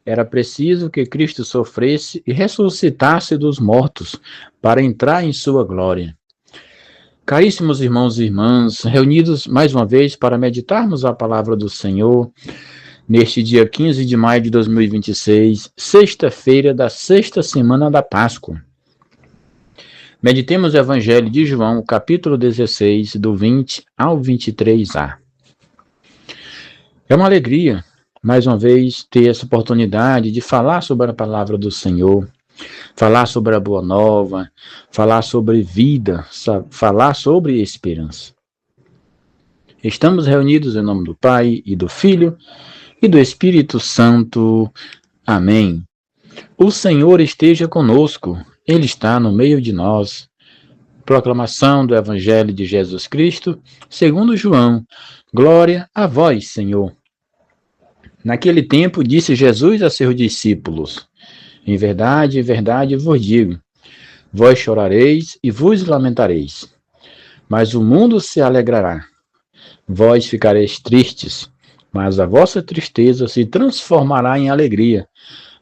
Era preciso que Cristo sofresse e ressuscitasse dos mortos para entrar em sua glória. Caríssimos irmãos e irmãs, reunidos mais uma vez para meditarmos a palavra do Senhor, neste dia 15 de maio de 2026, sexta-feira da sexta semana da Páscoa. Meditemos o Evangelho de João, capítulo 16, do 20 ao 23a. É uma alegria, mais uma vez, ter essa oportunidade de falar sobre a palavra do Senhor, falar sobre a boa nova, falar sobre vida, falar sobre esperança. Estamos reunidos em nome do Pai e do Filho e do Espírito Santo. Amém. O Senhor esteja conosco, Ele está no meio de nós. Proclamação do Evangelho de Jesus Cristo, segundo João. Glória a vós, Senhor. Naquele tempo disse Jesus a seus discípulos: em verdade vos digo, vós chorareis e vos lamentareis, mas o mundo se alegrará. Vós ficareis tristes, mas a vossa tristeza se transformará em alegria.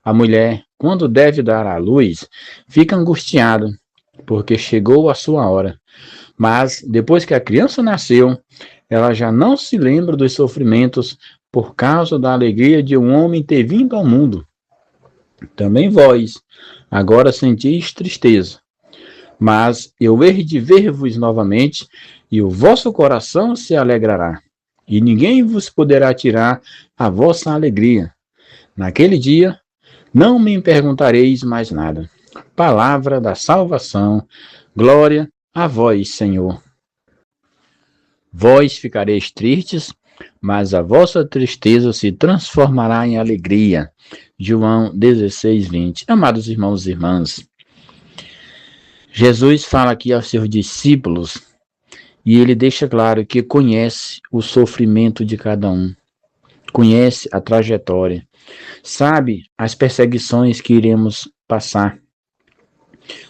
A mulher, quando deve dar à luz, fica angustiada, porque chegou a sua hora. Mas, depois que a criança nasceu, ela já não se lembra dos sofrimentos por causa da alegria de um homem ter vindo ao mundo. Também vós, agora sentis tristeza, mas eu hei de ver-vos novamente, e o vosso coração se alegrará, e ninguém vos poderá tirar a vossa alegria. Naquele dia, não me perguntareis mais nada. Palavra da salvação, glória a vós, Senhor. Vós ficareis tristes, mas a vossa tristeza se transformará em alegria. João 16, 20. Amados irmãos e irmãs, Jesus fala aqui aos seus discípulos e ele deixa claro que conhece o sofrimento de cada um, conhece a trajetória, sabe as perseguições que iremos passar,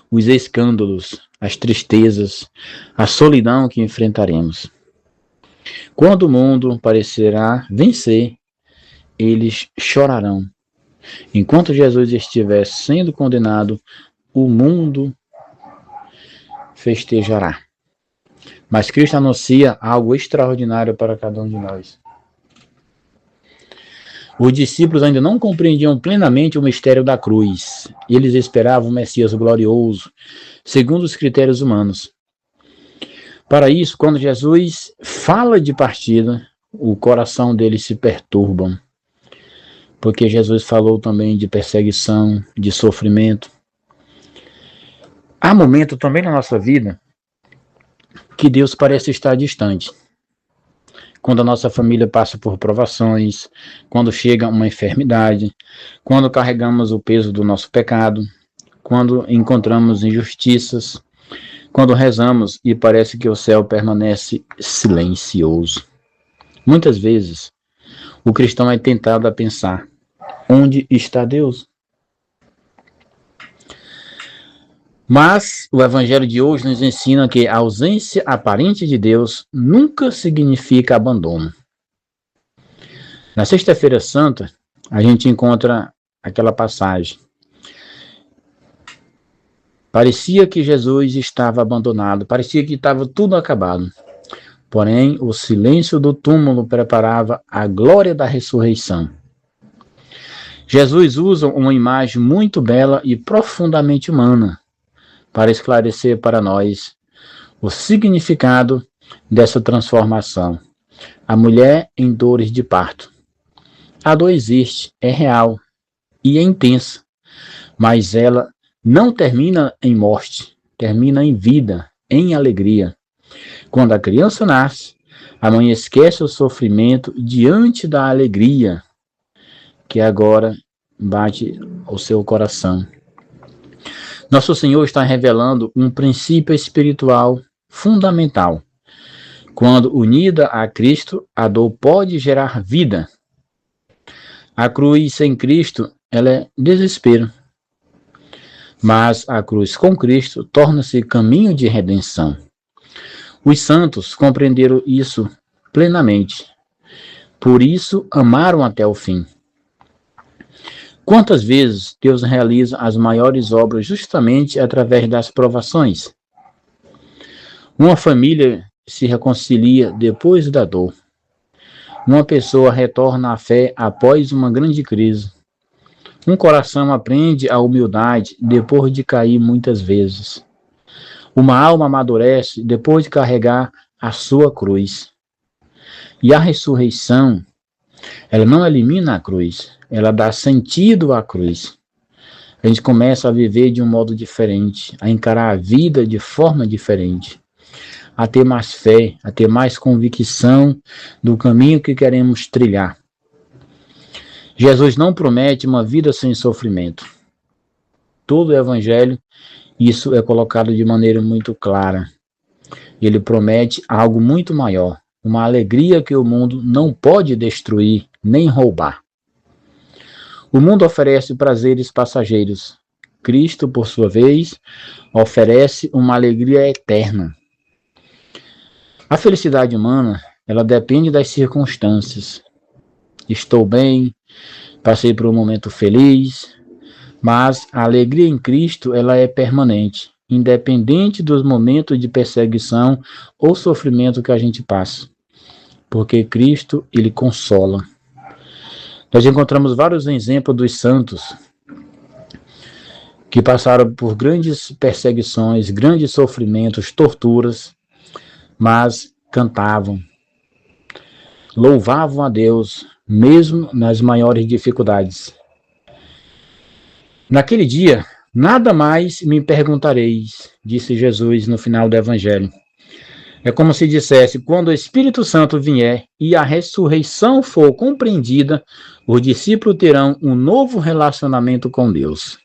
os escândalos, as tristezas, a solidão que enfrentaremos. Quando o mundo parecerá vencer, eles chorarão. Enquanto Jesus estiver sendo condenado, o mundo festejará. Mas Cristo anuncia algo extraordinário para cada um de nós. Os discípulos ainda não compreendiam plenamente o mistério da cruz. Eles esperavam o Messias glorioso, segundo os critérios humanos. Para isso, quando Jesus fala de partida, o coração deles se perturba, porque Jesus falou também de perseguição, de sofrimento. Há momento também na nossa vida que Deus parece estar distante. Quando a nossa família passa por provações, quando chega uma enfermidade, quando carregamos o peso do nosso pecado, quando encontramos injustiças, quando rezamos e parece que o céu permanece silencioso. Muitas vezes, o cristão é tentado a pensar: onde está Deus? Mas o Evangelho de hoje nos ensina que a ausência aparente de Deus nunca significa abandono. Na Sexta-feira Santa, a gente encontra aquela passagem. Parecia que Jesus estava abandonado, parecia que estava tudo acabado. Porém, o silêncio do túmulo preparava a glória da ressurreição. Jesus usa uma imagem muito bela e profundamente humana para esclarecer para nós o significado dessa transformação. A mulher em dores de parto. A dor existe, é real e é intensa, mas ela não termina em morte, termina em vida, em alegria. Quando a criança nasce, a mãe esquece o sofrimento diante da alegria que agora bate ao seu coração. Nosso Senhor está revelando um princípio espiritual fundamental. Quando unida a Cristo, a dor pode gerar vida. A cruz sem Cristo, ela é desespero. Mas a cruz com Cristo torna-se caminho de redenção. Os santos compreenderam isso plenamente. Por isso, amaram até o fim. Quantas vezes Deus realiza as maiores obras justamente através das provações? Uma família se reconcilia depois da dor. Uma pessoa retorna à fé após uma grande crise. Um coração aprende a humildade depois de cair muitas vezes. Uma alma amadurece depois de carregar a sua cruz. E a ressurreição, ela não elimina a cruz, ela dá sentido à cruz. A gente começa a viver de um modo diferente, a encarar a vida de forma diferente, a ter mais fé, a ter mais convicção do caminho que queremos trilhar. Jesus não promete uma vida sem sofrimento. Todo o Evangelho, isso é colocado de maneira muito clara. Ele promete algo muito maior, uma alegria que o mundo não pode destruir nem roubar. O mundo oferece prazeres passageiros. Cristo, por sua vez, oferece uma alegria eterna. A felicidade humana, ela depende das circunstâncias. Estou bem, passei por um momento feliz, mas a alegria em Cristo, ela é permanente, independente dos momentos de perseguição ou sofrimento que a gente passa. Porque Cristo, ele consola. Nós encontramos vários exemplos dos santos que passaram por grandes perseguições, grandes sofrimentos, torturas, mas cantavam, louvavam a Deus, mesmo nas maiores dificuldades. Naquele dia, nada mais me perguntareis, disse Jesus no final do Evangelho. É como se dissesse, quando o Espírito Santo vier e a ressurreição for compreendida, os discípulos terão um novo relacionamento com Deus.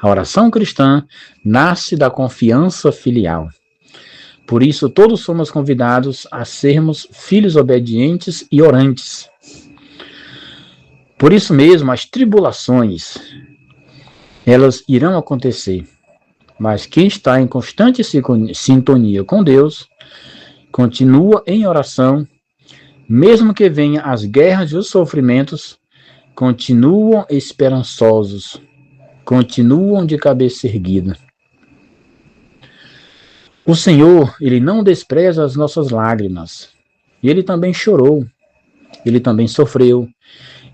A oração cristã nasce da confiança filial. Por isso, todos somos convidados a sermos filhos obedientes e orantes. Por isso mesmo, as tribulações, elas irão acontecer. Mas quem está em constante sintonia com Deus, continua em oração, mesmo que venham as guerras e os sofrimentos, continuam esperançosos, continuam de cabeça erguida. O Senhor, ele não despreza as nossas lágrimas. Ele também chorou, ele também sofreu,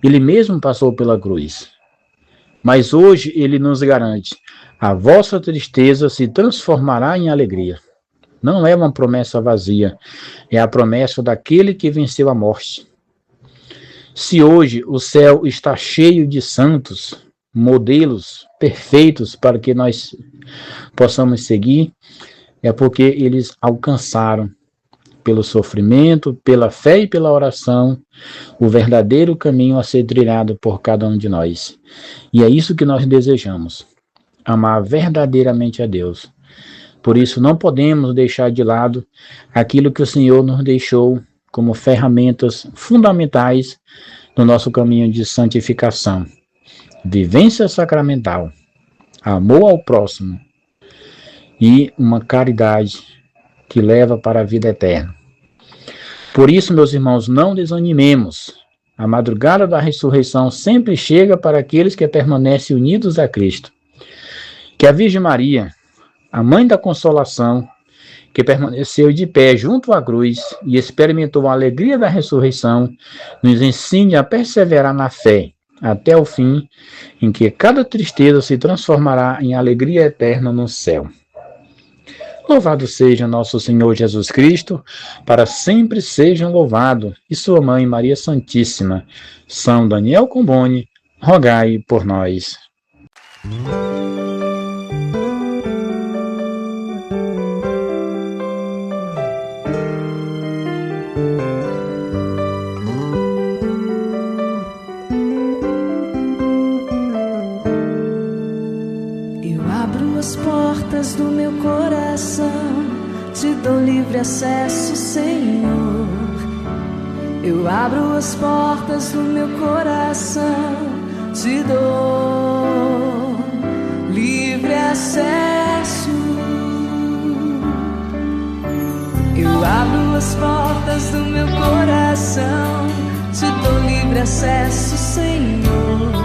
ele mesmo passou pela cruz. Mas hoje ele nos garante, a vossa tristeza se transformará em alegria. Não é uma promessa vazia, é a promessa daquele que venceu a morte. Se hoje o céu está cheio de santos, modelos perfeitos para que nós possamos seguir, é porque eles alcançaram, pelo sofrimento, pela fé e pela oração, o verdadeiro caminho a ser trilhado por cada um de nós. E é isso que nós desejamos, amar verdadeiramente a Deus. Por isso não podemos deixar de lado aquilo que o Senhor nos deixou como ferramentas fundamentais no nosso caminho de santificação. Vivência sacramental, amor ao próximo e uma caridade que leva para a vida eterna. Por isso, meus irmãos, não desanimemos. A madrugada da ressurreição sempre chega para aqueles que permanecem unidos a Cristo. Que a Virgem Maria, a Mãe da Consolação, que permaneceu de pé junto à cruz e experimentou a alegria da ressurreição, nos ensine a perseverar na fé até o fim, em que cada tristeza se transformará em alegria eterna no céu. Louvado seja nosso Senhor Jesus Cristo, para sempre seja louvado, e sua Mãe Maria Santíssima. São Daniel Comboni, rogai por nós. As portas do meu coração, te dou livre acesso, Senhor. Eu abro as portas do meu coração, te dou livre acesso. Eu abro as portas do meu coração, te dou livre acesso, Senhor.